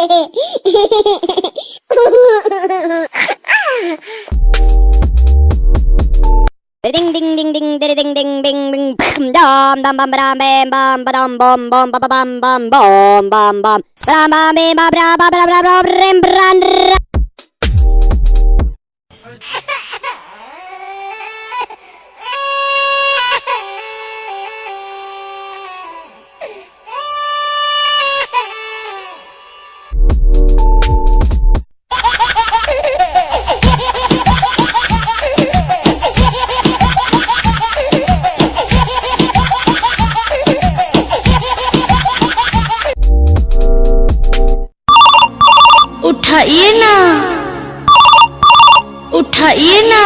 Ding ding ding ding ding ding ding ding ding dum dum bum bam bam bam bum bum bum bum bum bum bum bum bum bam bam bam bam bam bam bam bam bam. उठाइए ना, उठाइए ना,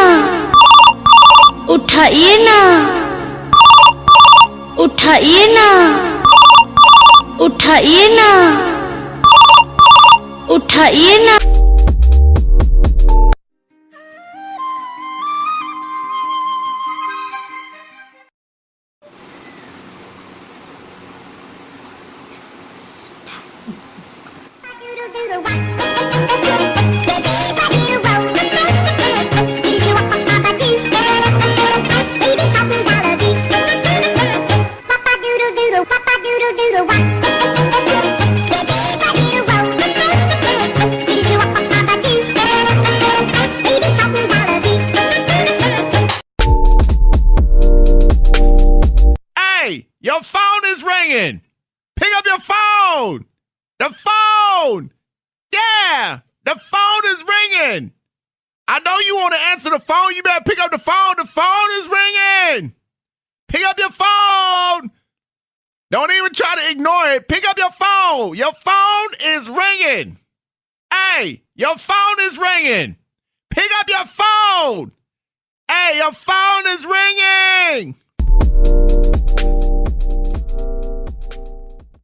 उठाइए ना, उठाइए ना, उठाइए ना, उठाइए ना। Hey, your phone is ringing. Pick up your phone. The phone. Yeah, the phone is ringing. I know you want to answer the phone. You better pick up the phone. The phone is ringing. Pick up your phone. Don't even try to ignore it. Pick up your phone. Your phone is ringing. Hey, your phone is ringing. Pick up your phone. Hey, your phone is ringing.